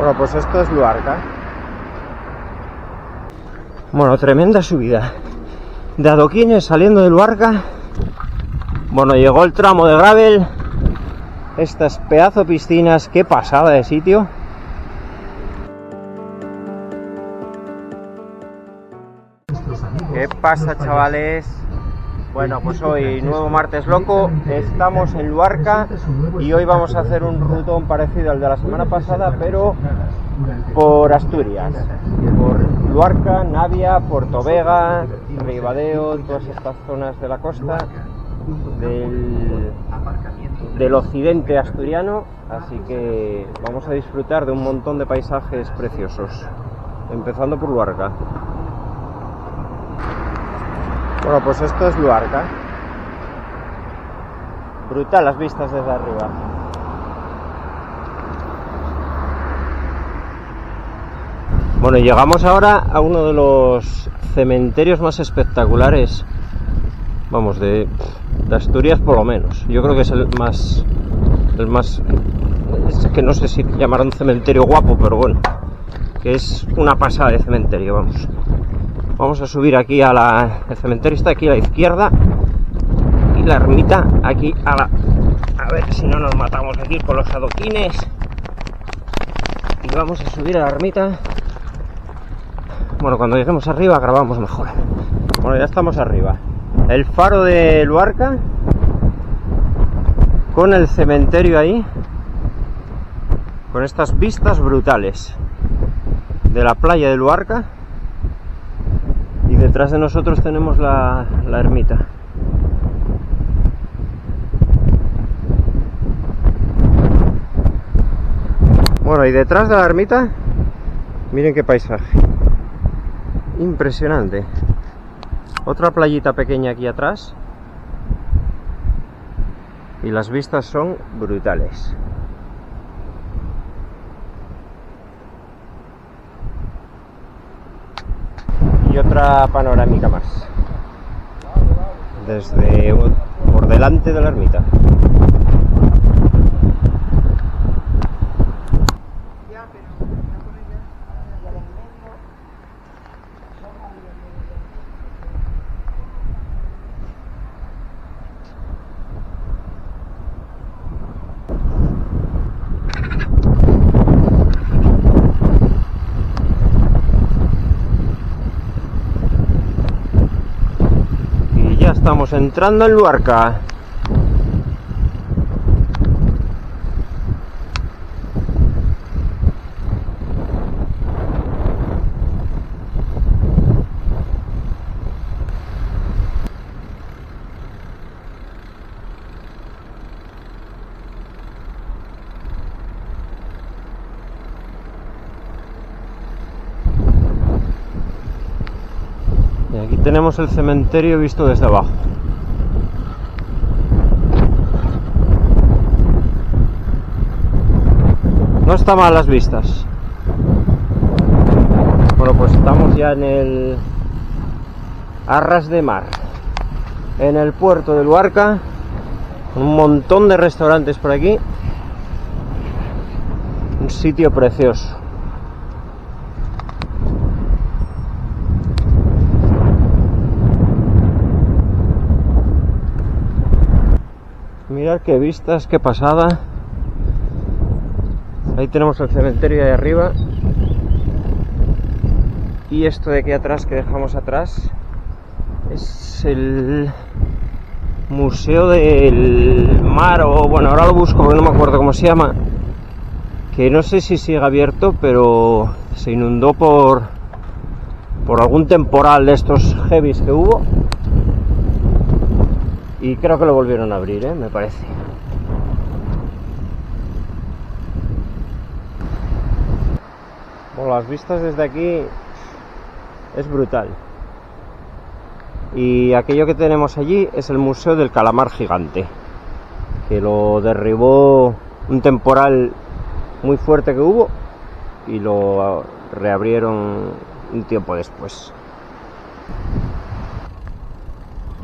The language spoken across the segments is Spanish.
Bueno, pues esto es Luarca. Bueno, tremenda subida de adoquines saliendo de Luarca. Bueno, llegó el tramo de gravel. Estas pedazo piscinas, qué pasada de sitio. ¿Qué pasa, chavales? Bueno, pues hoy, nuevo martes loco, estamos en Luarca y hoy vamos a hacer un rutón parecido al de la semana pasada, pero por Asturias, por Luarca, Navia, Portovega, Ribadeo, todas estas zonas de la costa del occidente asturiano, así que vamos a disfrutar de un montón de paisajes preciosos, empezando por Luarca. Bueno, pues esto es Luarca. Brutal las vistas desde arriba. Bueno, llegamos ahora a uno de los cementerios más espectaculares, vamos, de Asturias por lo menos. Yo creo que es el más, es que no sé si llamará un cementerio guapo, pero bueno, que es una pasada de cementerio, vamos. Vamos a subir aquí el cementerio está aquí a la izquierda y la ermita aquí a ver si no nos matamos aquí con los adoquines. Y vamos a subir a la ermita. Bueno, cuando lleguemos arriba grabamos mejor. Bueno, ya estamos arriba. El faro de Luarca con el cementerio ahí, con estas vistas brutales de la playa de Luarca. Y detrás de nosotros tenemos la ermita. Bueno, y detrás de la ermita, miren qué paisaje. Impresionante. Otra playita pequeña aquí atrás. Y las vistas son brutales. Y otra panorámica más desde por delante de la ermita. Estamos entrando en Luarca. Y aquí tenemos el cementerio visto desde abajo. No está mal las vistas. Bueno, pues estamos ya en el Arras de Mar, en el puerto de Luarca, un montón de restaurantes por aquí, un sitio precioso. Mirad qué vistas, qué pasada. Ahí tenemos el cementerio de arriba. Y esto de aquí atrás que dejamos atrás es el Museo del Mar, o bueno, ahora lo busco porque no me acuerdo cómo se llama, que no sé si sigue abierto, pero se inundó por algún temporal de estos heavies que hubo y creo que lo volvieron a abrir, me parece. Bueno, las vistas desde aquí es brutal. Y aquello que tenemos allí es el Museo del Calamar Gigante, que lo derribó un temporal muy fuerte que hubo y lo reabrieron un tiempo después.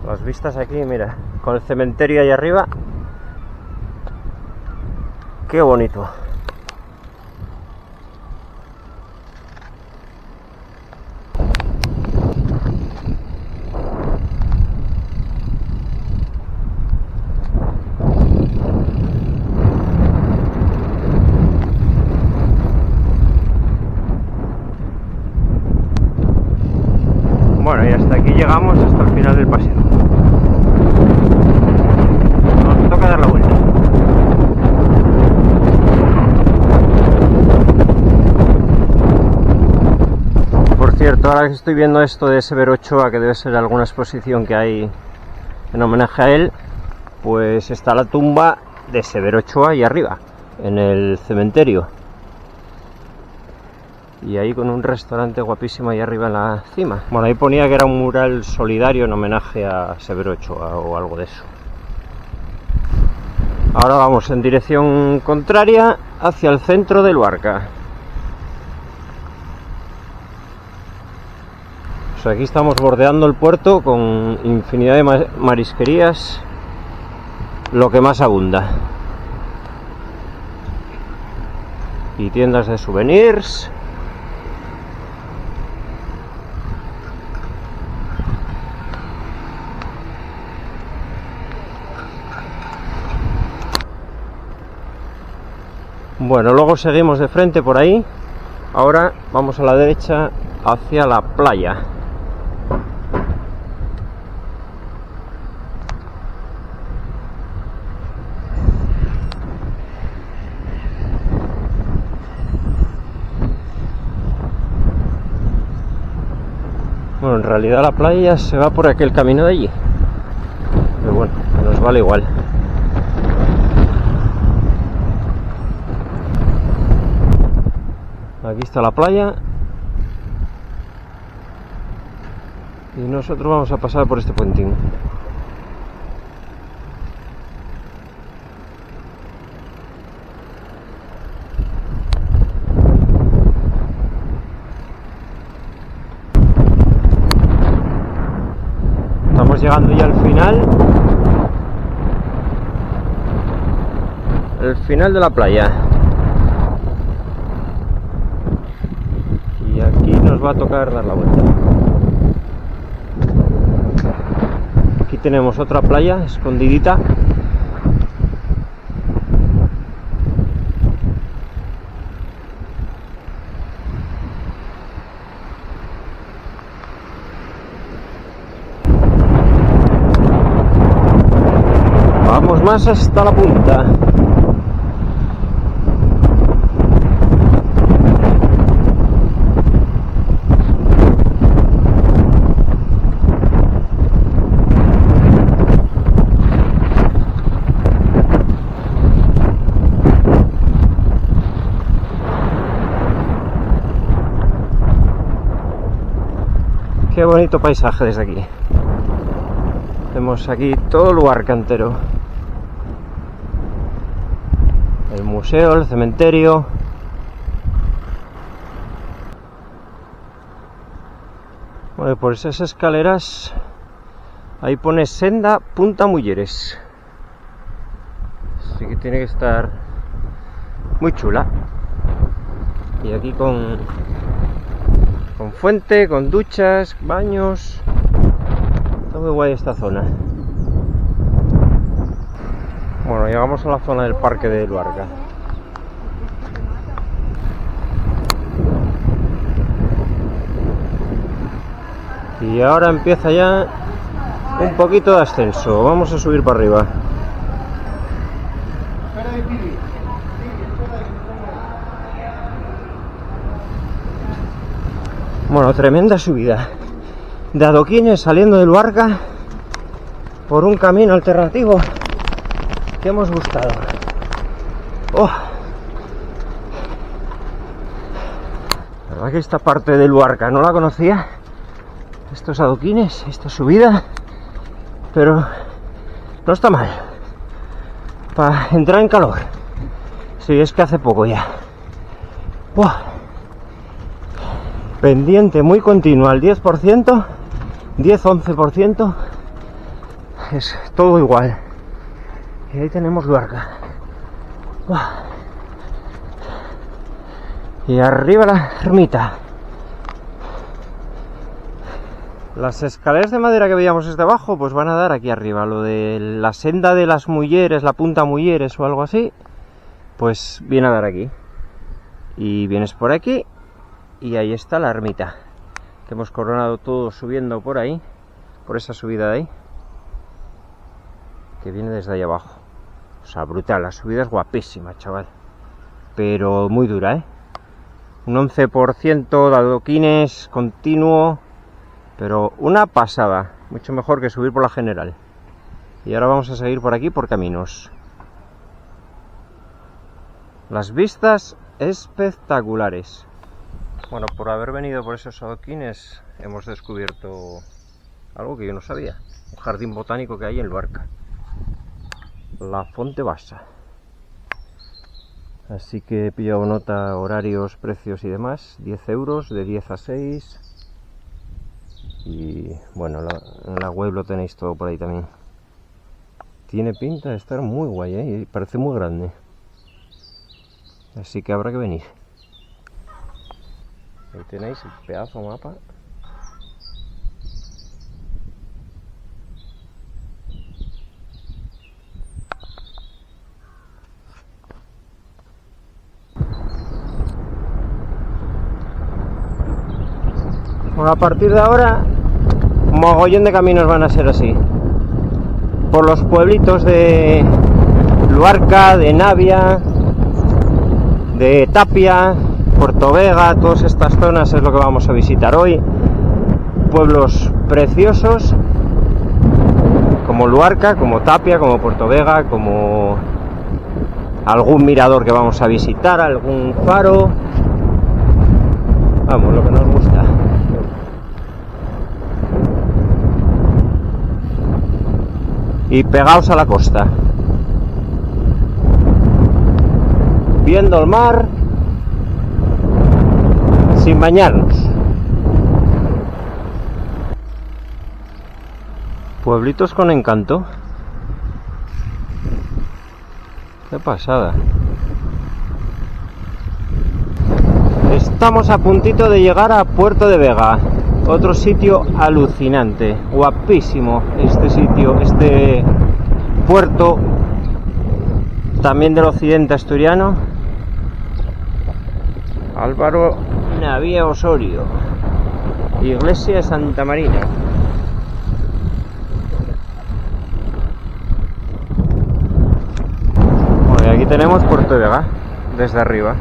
Las vistas aquí, mira, con el cementerio ahí arriba, qué bonito. llegamos hasta el final del paseo. Nos toca dar la vuelta. Por cierto, ahora que estoy viendo esto de Severo Ochoa, que debe ser alguna exposición que hay en homenaje a él, pues está la tumba de Severo Ochoa ahí arriba, en el cementerio. Y ahí con un restaurante guapísimo ahí arriba en la cima. Bueno, ahí ponía que era un mural solidario en homenaje a Severo Ochoa o algo de eso. Ahora vamos en dirección contraria hacia el centro de Luarca. O sea, aquí estamos bordeando el puerto con infinidad de marisquerías, lo que más abunda. Y tiendas de souvenirs. Bueno, luego seguimos de frente por ahí. Ahora vamos a la derecha hacia la playa. Bueno, en realidad la playa se va por aquel camino de allí. Pero bueno, nos vale igual. Aquí está la playa y nosotros vamos a pasar por este puentín. Estamos llegando ya al final de la playa. Y aquí nos va a tocar dar la vuelta. Aquí tenemos otra playa escondidita. Vamos más hasta la punta. Qué bonito paisaje desde aquí. Vemos aquí todo Luarca entero. El museo, el cementerio. Bueno, por esas escaleras ahí pone Senda Punta Mujeres. Así que tiene que estar muy chula. Y aquí con fuente, con duchas, baños. Está muy guay esta zona. Bueno, llegamos a la zona del parque de Luarca. Y ahora empieza ya un poquito de ascenso. Vamos a subir para arriba. Bueno, tremenda subida de adoquines saliendo de Luarca por un camino alternativo que hemos buscado. Oh. La verdad que esta parte de Luarca no la conocía, estos adoquines, esta subida, pero no está mal para entrar en calor. Sí, es que hace poco ya. Oh. Pendiente muy continua al 10%, 10-11%, es todo igual. Y ahí tenemos Luarca. Y arriba la ermita. Las escaleras de madera que veíamos desde abajo pues van a dar aquí arriba. Lo de la senda de las Mujeres, la Punta Mujeres o algo así, pues viene a dar aquí. Y vienes por aquí y ahí está la ermita, que hemos coronado todo subiendo por ahí. por esa subida de ahí, que viene desde ahí abajo. O sea, brutal, la subida es guapísima, chaval, pero muy dura, ¿eh? Un 11% de adoquines continuo, pero una pasada, mucho mejor que subir por la general. Y ahora vamos a seguir por aquí por caminos. Las vistas espectaculares. Bueno, por haber venido por esos adoquines hemos descubierto algo que yo no sabía. Un jardín botánico que hay en Luarca, la Fonte Bassa. Así que he pillado nota, horarios, precios y demás. 10 euros, de 10 a 6. Y bueno, en la web lo tenéis todo por ahí también. Tiene pinta de estar muy guay, ¿eh? Y parece muy grande. Así que habrá que venir. Ahí tenéis el pedazo mapa. Bueno, a partir de ahora, mogollón de caminos van a ser así. Por los pueblitos de Luarca, de Navia, de Tapia, Portovega, todas estas zonas es lo que vamos a visitar hoy. Pueblos preciosos, como Luarca, como Tapia, como Portovega, como algún mirador que vamos a visitar, algún faro. Vamos, lo que nos gusta. Y pegaos a la costa, viendo el mar sin bañarnos. Pueblitos con encanto. Qué pasada. Estamos a puntito de llegar a Puerto de Vega. Otro sitio alucinante, guapísimo este sitio, este puerto, también del occidente asturiano. Álvaro Navia Osorio, iglesia de Santa Marina. Bueno, y aquí tenemos Puerto de Vega, desde arriba.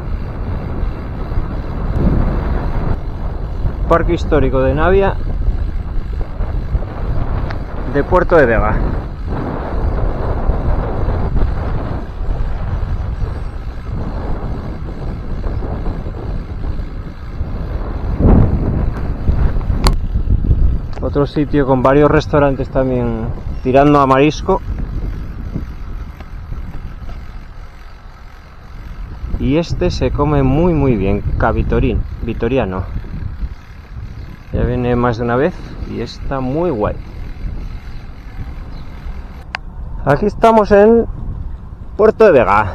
Parque histórico de Navia de Puerto de Vega. Otro sitio con varios restaurantes también tirando a marisco. Y este se come muy bien, vitoriano. Ya viene más de una vez y está muy guay. Aquí estamos en Puerto de Vega.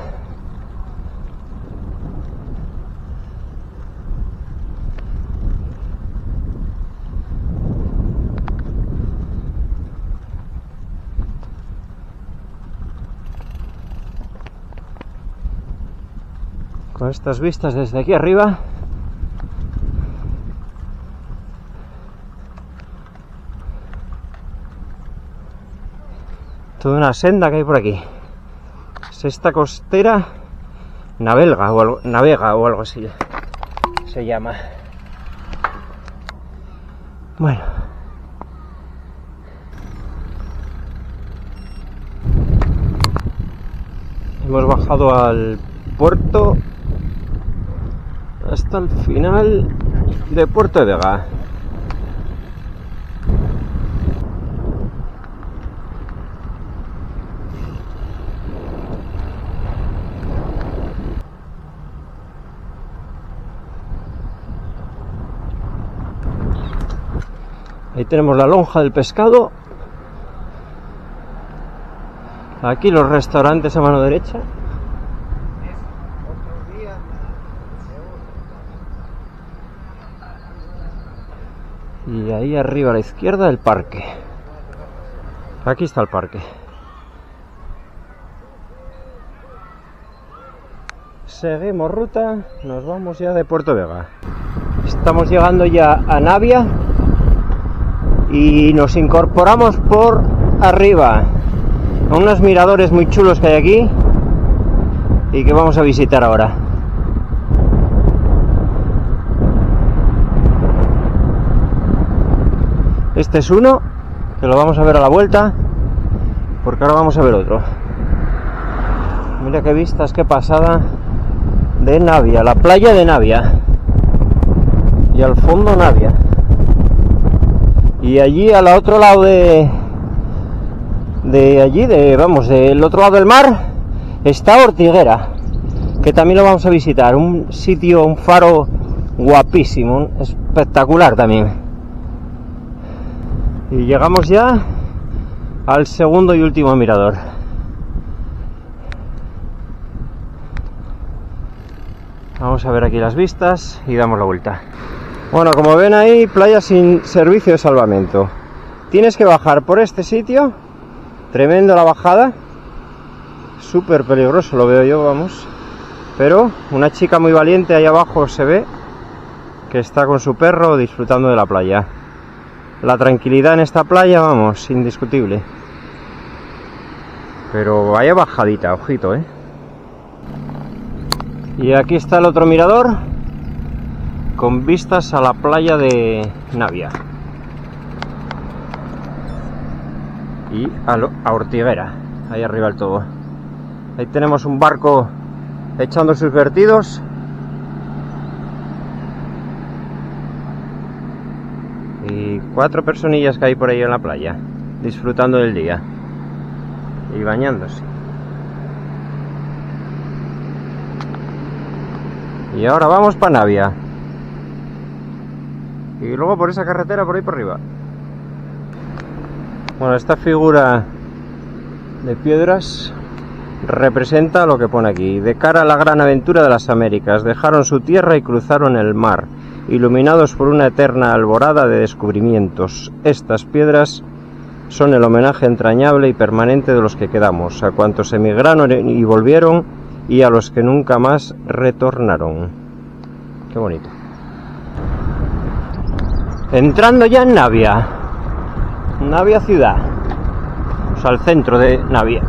Con estas vistas desde aquí arriba. Toda una senda que hay por aquí. Sexta costera Navega o algo así se llama. Bueno, hemos bajado al puerto hasta el final de Puerto de Vega. Ahí tenemos la lonja del pescado. Aquí los restaurantes a mano derecha. Y ahí arriba a la izquierda el parque. Aquí está el parque. Seguimos ruta, nos vamos ya de Puerto Vega. Estamos llegando ya a Navia y nos incorporamos por arriba a unos miradores muy chulos que hay aquí y que vamos a visitar ahora. Este es uno que lo vamos a ver a la vuelta, porque ahora vamos a ver otro. Mira qué vistas, qué pasada de Navia, la playa de Navia, y al fondo Navia, y allí al otro lado del otro lado del mar está Ortiguera, que también lo vamos a visitar, un sitio, un faro guapísimo, espectacular también. Y llegamos ya al segundo y último mirador. Vamos a ver aquí las vistas y damos la vuelta. Bueno, como ven ahí, playa sin servicio de salvamento. Tienes que bajar por este sitio. Tremendo la bajada. Súper peligroso lo veo yo, vamos. Pero una chica muy valiente ahí abajo se ve que está con su perro disfrutando de la playa. La tranquilidad en esta playa, vamos, indiscutible. Pero vaya bajadita, ojito, Y aquí está el otro mirador, con vistas a la playa de Navia y a Ortiguera, ahí arriba del todo. Ahí tenemos un barco echando sus vertidos. Y 4 personillas que hay por ahí en la playa, disfrutando del día y bañándose. Y ahora vamos para Navia. Y luego por esa carretera por ahí por arriba. Bueno, esta figura de piedras representa lo que pone aquí. De cara a la gran aventura de las Américas, dejaron su tierra y cruzaron el mar, iluminados por una eterna alborada de descubrimientos. Estas piedras son el homenaje entrañable y permanente de los que quedamos, a cuantos emigraron y volvieron, y a los que nunca más retornaron. Qué bonito. Entrando ya en Navia. Navia ciudad. O sea, el centro de Navia.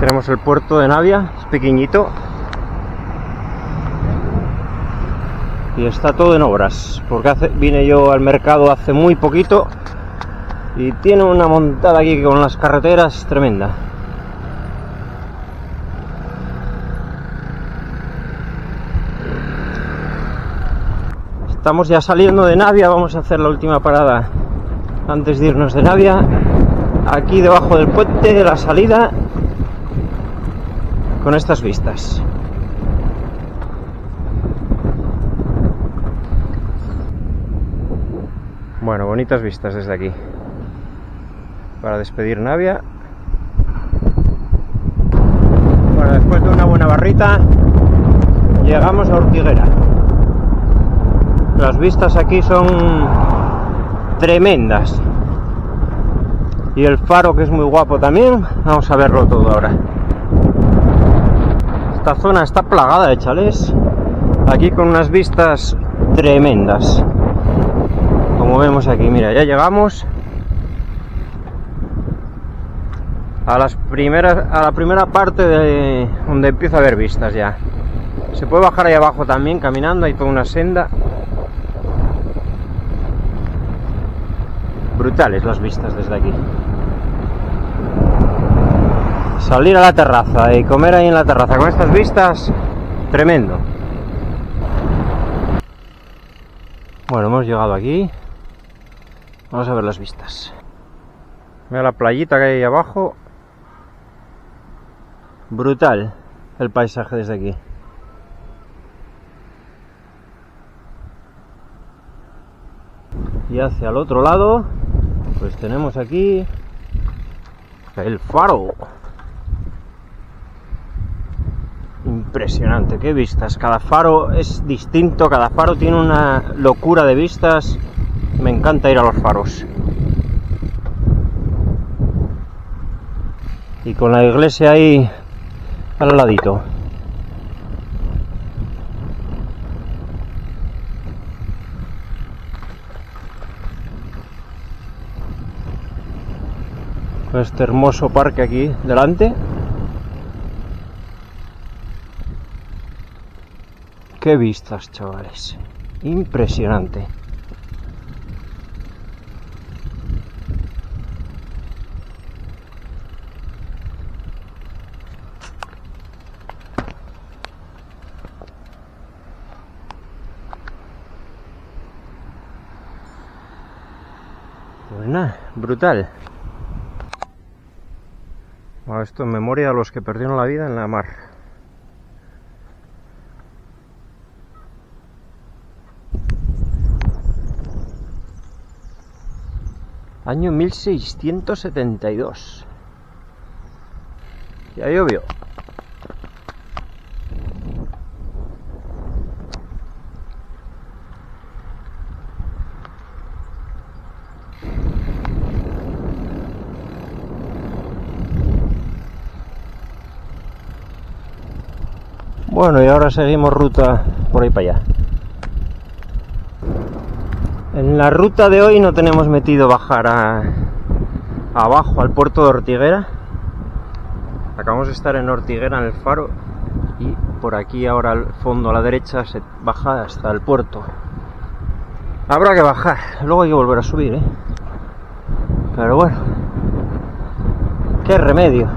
Tenemos el puerto de Navia, es pequeñito. Y está todo en obras, porque vine yo al mercado hace muy poquito y tiene una montada aquí con las carreteras tremenda. Estamos ya saliendo de Navia, vamos a hacer la última parada antes de irnos de Navia. Aquí debajo del puente de la salida, con estas vistas. Bueno, bonitas vistas desde aquí. Para despedir Navia. Bueno, después de una buena barrita, llegamos a Ortiguera. Las vistas aquí son tremendas. Y el faro, que es muy guapo también. Vamos a verlo todo ahora. Esta zona está plagada de chalés, aquí con unas vistas tremendas, como vemos aquí. Mira, ya llegamos a la primera parte de donde empieza a haber vistas ya. Se puede bajar ahí abajo también caminando, hay toda una senda. Brutales las vistas desde aquí. Salir a la terraza y comer ahí en la terraza con estas vistas, tremendo. Bueno, hemos llegado aquí. Vamos a ver las vistas. Mira la playita que hay ahí abajo. Brutal el paisaje desde aquí. Y hacia el otro lado, pues tenemos aquí el faro. Impresionante, qué vistas. Cada faro es distinto, cada faro tiene una locura de vistas. Me encanta ir a los faros. Y con la iglesia ahí al ladito. Este hermoso parque aquí delante. Qué vistas, chavales. Impresionante. Pues nada, brutal. Bueno, esto en memoria a los que perdieron la vida en la mar. Año 1672. Ya llovió. Bueno, y ahora seguimos ruta por ahí para allá. En la ruta de hoy no tenemos metido bajar abajo al puerto de Ortiguera. Acabamos de estar en Ortiguera, en el faro, y por aquí ahora al fondo a la derecha se baja hasta el puerto. Habrá que bajar, luego hay que volver a subir, ¿eh? Pero bueno, qué remedio.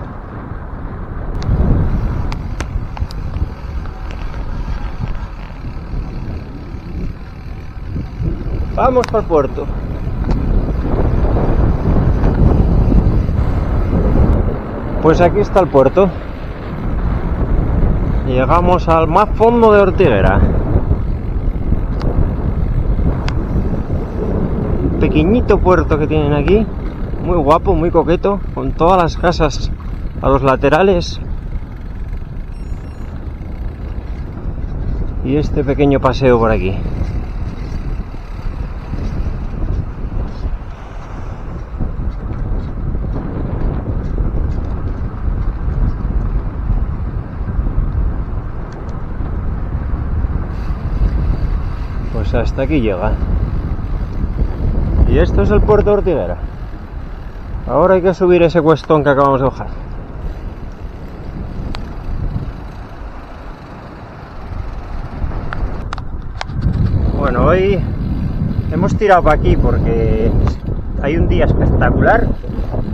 Vamos para el puerto. Pues aquí está el puerto. Llegamos al más fondo de Ortiguera. Un pequeñito puerto que tienen aquí. Muy guapo, muy coqueto. Con todas las casas a los laterales. Y este pequeño paseo por aquí. Pues hasta aquí llega. Y esto es el puerto de Ortiguera. Ahora hay que subir ese cuestón que acabamos de bajar. Bueno, hoy hemos tirado para aquí porque hay un día espectacular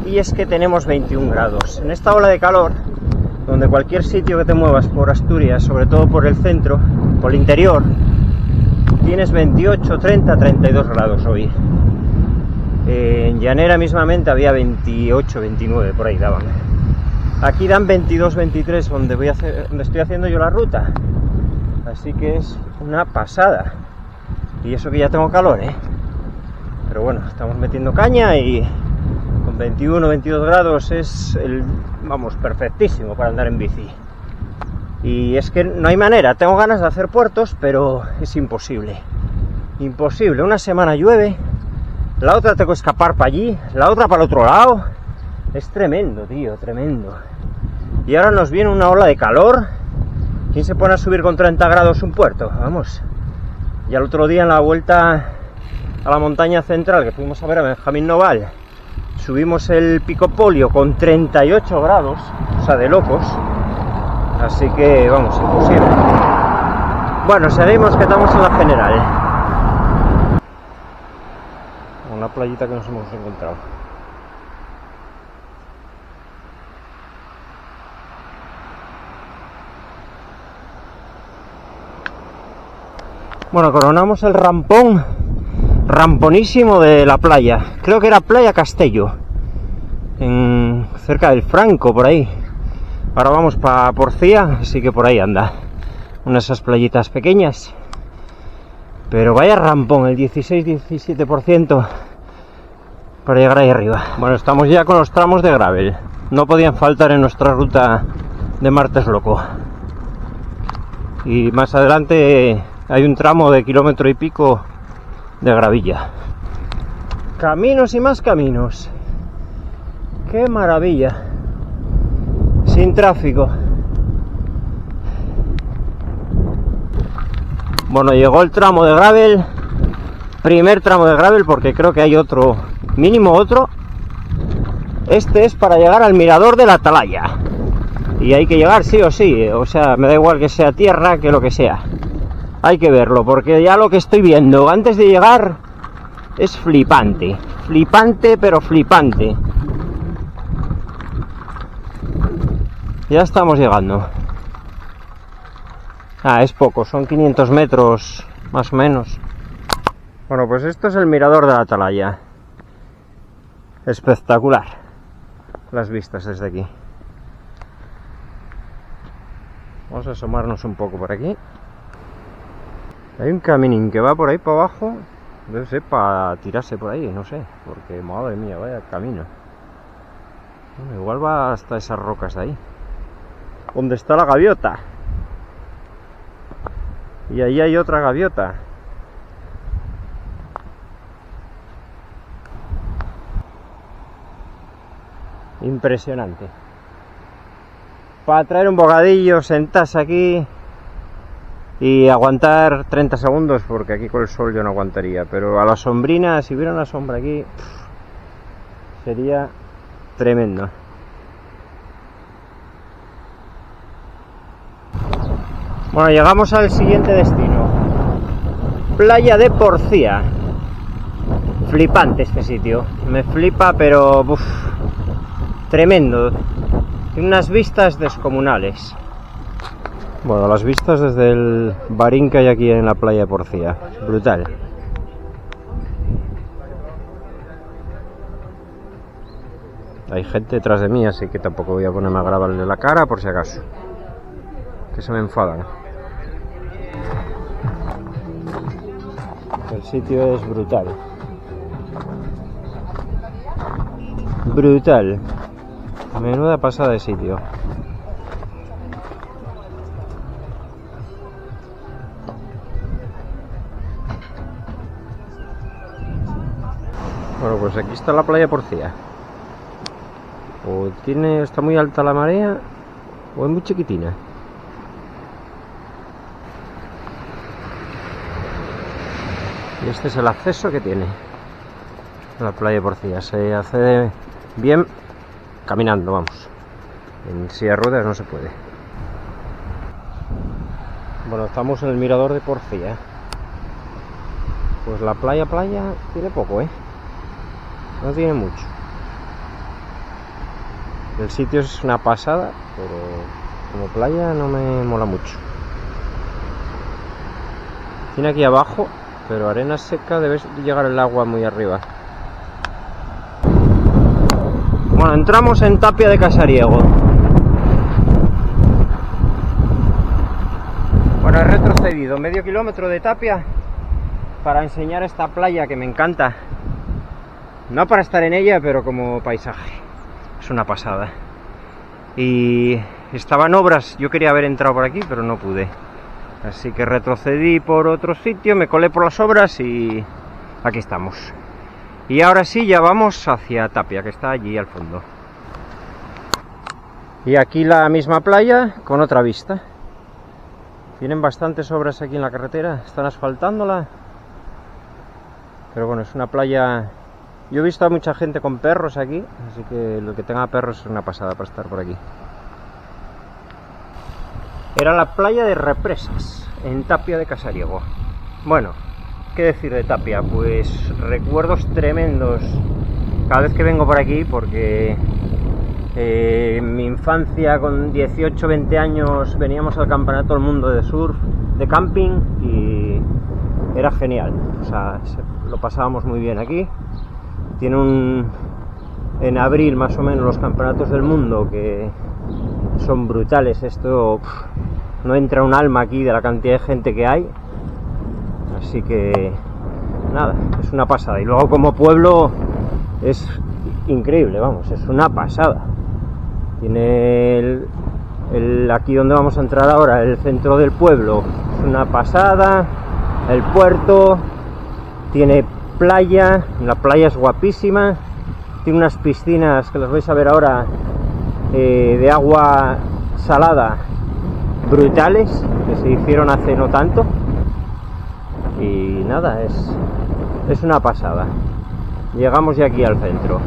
y es que tenemos 21 grados. En esta ola de calor, donde cualquier sitio que te muevas por Asturias, sobre todo por el centro, por el interior, tienes 28, 30, 32 grados hoy. En Llanera mismamente había 28, 29, por ahí daban. Aquí dan 22, 23, donde estoy haciendo yo la ruta. Así que es una pasada. Y eso que ya tengo calor, ¿eh? Pero bueno, estamos metiendo caña y con 21, 22 grados es vamos, perfectísimo para andar en bici. Y es que no hay manera, tengo ganas de hacer puertos, pero es imposible. Imposible, una semana llueve, la otra tengo que escapar para allí, la otra para el otro lado. Es tremendo, tío, tremendo. Y ahora nos viene una ola de calor. ¿Quién se pone a subir con 30 grados un puerto? Vamos. Y al otro día en la vuelta a la montaña central, que fuimos a ver a Benjamín Noval, subimos el Pico Polio con 38 grados, o sea, de locos. Así que, vamos, imposible. Bueno, seguimos que estamos en la general. Una playita que nos hemos encontrado. Bueno, coronamos el rampón, ramponísimo de la playa. Creo que era Playa Castello, cerca del Franco, por ahí. Ahora vamos para Porcía, así que por ahí anda. Una de esas playitas pequeñas. Pero vaya rampón, el 16-17% para llegar ahí arriba. Bueno, estamos ya con los tramos de gravel. No podían faltar en nuestra ruta de martes loco. Y más adelante hay un tramo de kilómetro y pico de gravilla. Caminos y más caminos. ¡Qué maravilla! Sin tráfico. Bueno, llegó el tramo de gravel. Primer tramo de gravel, porque creo que hay otro, mínimo otro. Este es para llegar al mirador de la Atalaya. Y hay que llegar sí o sí. O sea, me da igual que sea tierra que lo que sea. Hay que verlo, porque ya lo que estoy viendo antes de llegar es flipante. Flipante, pero flipante. Ya estamos llegando. Ah, es poco, son 500 metros más o menos. Bueno, pues esto es el mirador de la Atalaya. Espectacular las vistas desde aquí. Vamos a asomarnos un poco por aquí. Hay un caminín que va por ahí para abajo. Debe ser para tirarse por ahí, no sé. Porque, madre mía, vaya camino. Bueno, igual va hasta esas rocas de ahí. ¿Dónde está la gaviota? Y ahí hay otra gaviota. Impresionante. Para traer un bocadillo, sentarse aquí y aguantar 30 segundos, porque aquí con el sol yo no aguantaría. Pero a la sombrina, si hubiera una sombra aquí, sería tremendo. Bueno, llegamos al siguiente destino. Playa de Porcía. Flipante este sitio. Me flipa, pero tremendo. Tiene unas vistas descomunales. Bueno, las vistas desde el barín que hay aquí en la playa de Porcía. Brutal. Hay gente detrás de mí, así que tampoco voy a ponerme a grabarle la cara por si acaso. Que se me enfadan. El sitio es brutal. Brutal. Menuda pasada de sitio. Bueno, pues aquí está la playa Porcía. O está muy alta la marea, o es muy chiquitina. Y este es el acceso que tiene a la playa Porcía. Se accede bien caminando, vamos. En silla de ruedas no se puede. Bueno, estamos en el mirador de Porcía. Pues la playa tiene poco, no tiene mucho. El sitio es una pasada, pero como playa no me mola mucho. Tiene aquí abajo, pero arena seca, debe llegar el agua muy arriba. Bueno, entramos en Tapia de Casariego. Bueno, he retrocedido medio kilómetro de Tapia para enseñar esta playa que me encanta. No para estar en ella, pero como paisaje. Es una pasada. Y estaban obras, yo quería haber entrado por aquí, pero no pude. Así que retrocedí por otro sitio, me colé por las obras y aquí estamos. Y ahora sí, ya vamos hacia Tapia, que está allí al fondo. Y aquí la misma playa con otra vista. Tienen bastantes obras aquí en la carretera, están asfaltándola. Pero bueno, es una playa... Yo he visto a mucha gente con perros aquí, así que lo que tenga perros es una pasada para estar por aquí. Era la playa de Represas, en Tapia de Casariego. Bueno, ¿qué decir de Tapia? Pues recuerdos tremendos cada vez que vengo por aquí, porque en mi infancia, con 18, 20 años, veníamos al Campeonato del Mundo de Surf, de camping, y era genial. O sea, lo pasábamos muy bien aquí. Tiene en abril más o menos los campeonatos del mundo que son brutales. Esto no entra un alma aquí de la cantidad de gente que hay, así que nada, es una pasada. Y luego como pueblo es increíble, vamos, es una pasada. Tiene aquí donde vamos a entrar ahora, el centro del pueblo, es una pasada. El puerto tiene playa, la playa es guapísima, tiene unas piscinas que las vais a ver ahora de agua salada brutales, que se hicieron hace no tanto, y nada, es una pasada. Llegamos ya aquí al centro.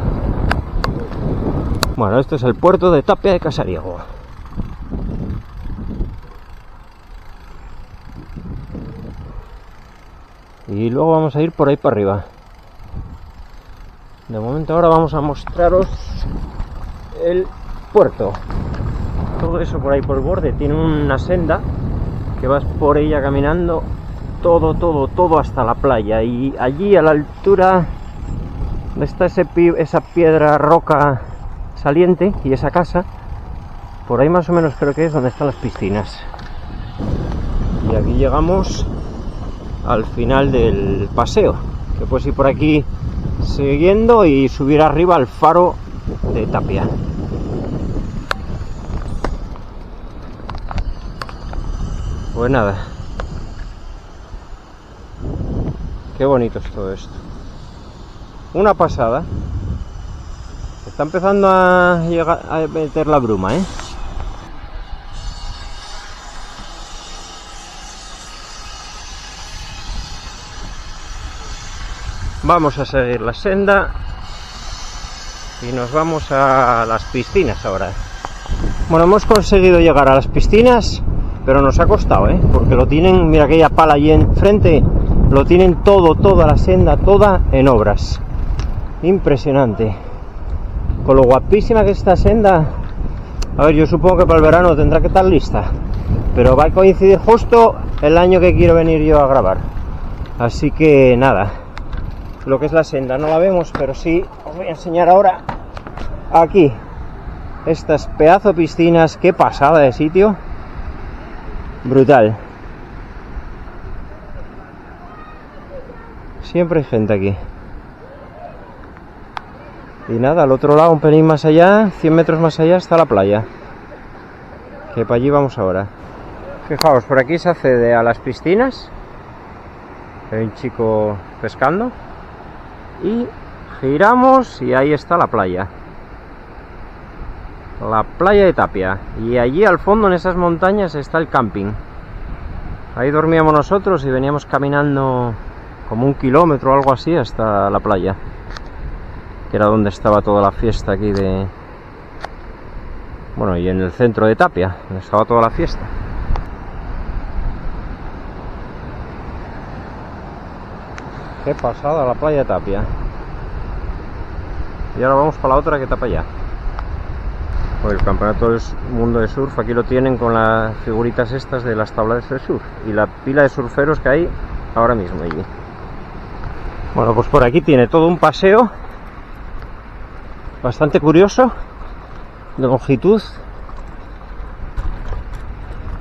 Bueno, este es el puerto de Tapia de Casariego. Y luego vamos a ir por ahí para arriba. De momento ahora vamos a mostraros el puerto. Todo eso por ahí por el borde tiene una senda que vas por ella caminando todo hasta la playa. Y allí a la altura donde está esa piedra roca saliente y esa casa, por ahí más o menos creo que es donde están las piscinas. Y aquí llegamos al final del paseo, que puedes ir por aquí siguiendo y subir arriba al faro de Tapia. Pues nada, qué bonito es todo esto, una pasada. Está empezando a meter la bruma, ¿eh? Vamos a seguir la senda y nos vamos a las piscinas ahora. Bueno, hemos conseguido llegar a las piscinas, pero nos ha costado, ¿eh? Porque lo tienen, mira aquella pala allí enfrente, lo tienen toda la senda, toda en obras. Impresionante. Con lo guapísima que es esta senda. A ver, yo supongo que para el verano tendrá que estar lista, pero va a coincidir justo el año que quiero venir yo a grabar. Así que nada, lo que es la senda no la vemos, pero sí os voy a enseñar ahora aquí estas pedazo piscinas. Qué pasada de sitio, brutal. Siempre hay gente aquí. Y nada, al otro lado, un pelín más allá, 100 metros más allá, está la playa, que para allí vamos ahora. Fijaos, por aquí se accede a las piscinas. Hay un chico pescando. Y giramos y ahí está la playa. La playa de Tapia. Y allí al fondo, en esas montañas, está el camping. Ahí dormíamos nosotros y veníamos caminando como 1 kilómetro o algo así hasta la playa, que era donde estaba toda la fiesta aquí de... Bueno, y en el centro de Tapia, donde estaba toda la fiesta. Qué pasada la playa de Tapia. Y ahora vamos para la otra que está para allá. Pues el campeonato del mundo de surf aquí lo tienen con las figuritas estas de las tablas de surf y la pila de surferos que hay ahora mismo allí. Bueno, pues por aquí tiene todo un paseo bastante curioso, de longitud,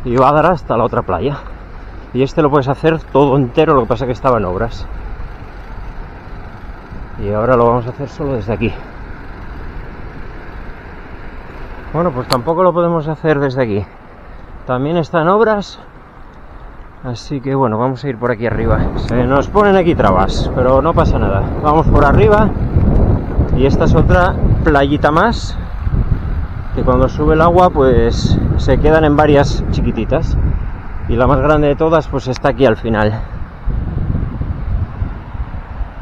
y va a dar hasta la otra playa. Y este lo puedes hacer todo entero, lo que pasa que estaba en obras. Y ahora lo vamos a hacer solo desde aquí. Bueno, pues tampoco lo podemos hacer desde aquí. También está en obras. Así que bueno, vamos a ir por aquí arriba. Se nos ponen aquí trabas, pero no pasa nada. Vamos por arriba. Y esta es otra playita más, que cuando sube el agua pues se quedan en varias chiquititas. Y la más grande de todas pues está aquí al final.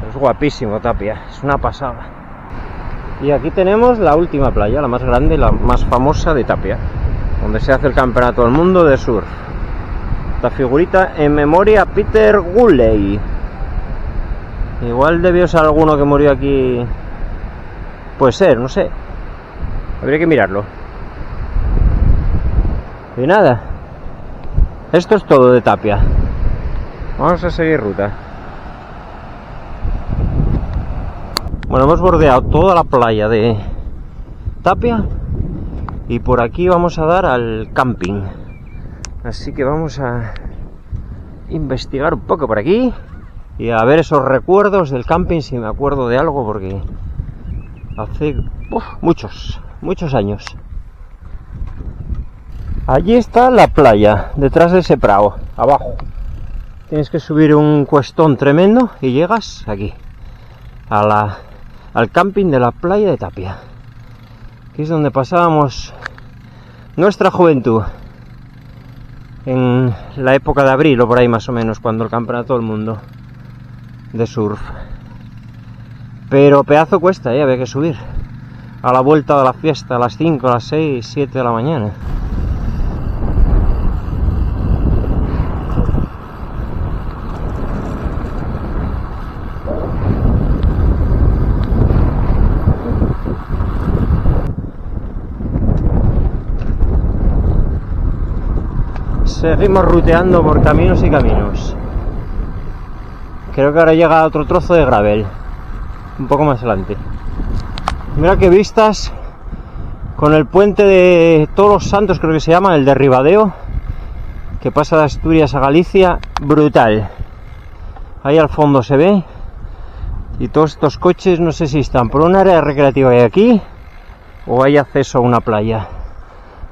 Es guapísimo Tapia, es una pasada. Y aquí tenemos la última playa, la más grande, la más famosa de Tapia, donde se hace el campeonato del mundo de surf. La figurita en memoria a Peter Gulley. Igual debió ser alguno que murió aquí. Puede ser, no sé. Habría que mirarlo. Y nada, esto es todo de Tapia. Vamos a seguir ruta. Bueno, hemos bordeado toda la playa de Tapia y por aquí vamos a dar al camping. Así que vamos a investigar un poco por aquí y a ver esos recuerdos del camping, si me acuerdo de algo, porque hace muchos años. Allí está la playa, detrás de ese prado, abajo. Tienes que subir un cuestón tremendo y llegas aquí, al camping de la playa de Tapia. Aquí es donde pasábamos nuestra juventud, en la época de abril o por ahí más o menos, cuando el campeonato del mundo de surf. Pero pedazo cuesta, había que subir. a la vuelta de la fiesta, a las 5, a las 6, 7 de la mañana. Seguimos ruteando por caminos y caminos. Creo que ahora llega otro trozo de gravel, un poco más adelante. Mira qué vistas con el puente de Todos los Santos, creo que se llama, el de Ribadeo, que pasa de Asturias a Galicia, brutal. Ahí al fondo se ve, y todos estos coches no sé si están por un área recreativa de aquí o hay acceso a una playa.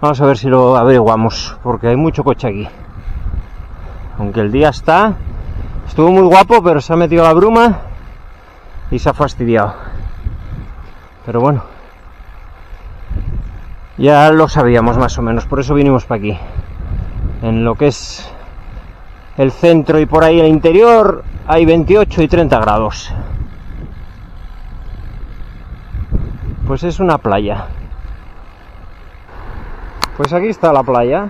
Vamos a ver si lo averiguamos, porque hay mucho coche aquí. Aunque el día estuvo muy guapo, pero se ha metido la bruma y se ha fastidiado. Pero bueno, ya lo sabíamos más o menos, por eso vinimos para aquí. En lo que es el centro y por ahí el interior hay 28 y 30 grados. Pues es una playa. Pues aquí está la playa,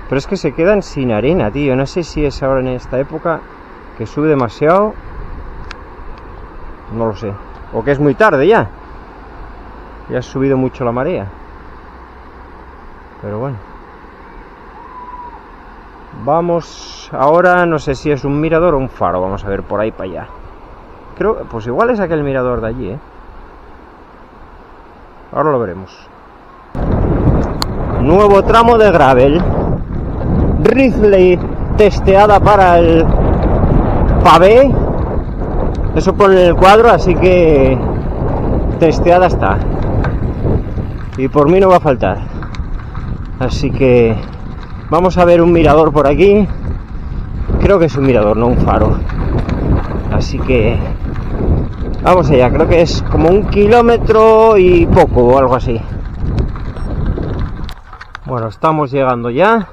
pero es que se quedan sin arena, tío. No sé si es ahora en esta época que sube demasiado, no lo sé, o que es muy tarde ya ha subido mucho la marea. Pero bueno, vamos ahora, no sé si es un mirador o un faro, vamos a ver por ahí para allá. Creo, pues igual es aquel mirador de allí, ahora lo veremos. Nuevo tramo de gravel, Ridley testeada para el pavé, eso pone en el cuadro, así que testeada está, y por mí no va a faltar. Así que vamos a ver un mirador por aquí. Creo que es un mirador, no un faro. Así que vamos allá, creo que es como 1 kilómetro y poco o algo así. Bueno, estamos llegando ya.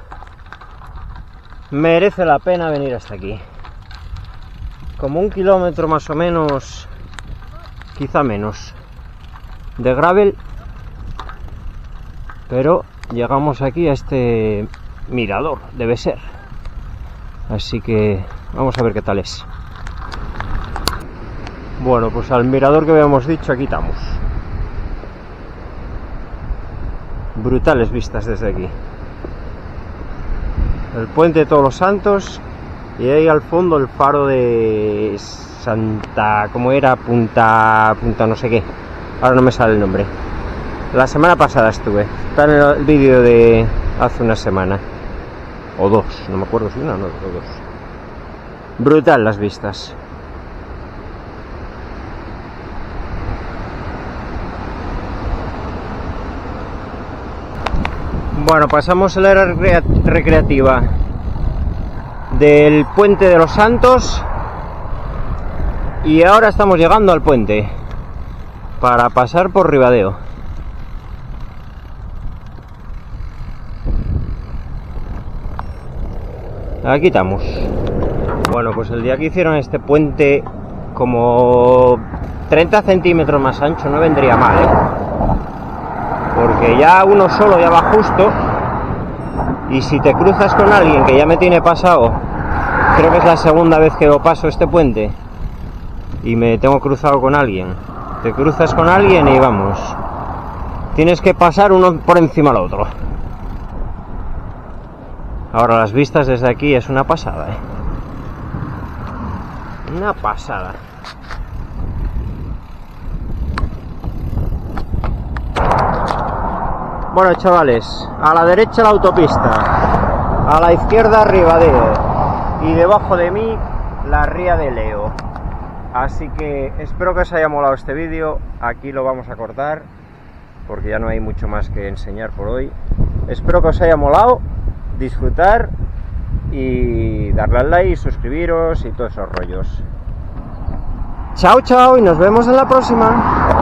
Merece la pena venir hasta aquí. Como 1 kilómetro más o menos, quizá menos, de gravel. Pero llegamos aquí a este mirador, debe ser. Así que vamos a ver qué tal es. Bueno, pues al mirador que habíamos dicho, aquí estamos. Brutales vistas desde aquí. El puente de Todos los Santos y ahí al fondo el faro de Santa, ¿cómo era? Punta no sé qué. Ahora no me sale el nombre. La semana pasada estuve. Está en el vídeo de hace una semana o dos, no me acuerdo si una o dos. Brutal las vistas. Bueno, pasamos el área recreativa del puente de los Santos y ahora estamos llegando al puente para pasar por Ribadeo. Aquí estamos. Bueno, pues el día que hicieron este puente como 30 centímetros más ancho no vendría mal, porque ya uno solo ya va justo, y si te cruzas con alguien, que ya me tiene pasado, creo que es la segunda vez que lo paso este puente y me tengo cruzado con alguien, te cruzas con alguien y vamos, tienes que pasar uno por encima del otro. Ahora las vistas desde aquí es una pasada, una pasada. Bueno, chavales, a la derecha la autopista, a la izquierda Ribadeo y debajo de mí la ría de Leo. Así que espero que os haya molado este vídeo. Aquí lo vamos a cortar porque ya no hay mucho más que enseñar por hoy. Espero que os haya molado, disfrutar y darle al like, suscribiros y todos esos rollos. Chao, chao, y nos vemos en la próxima.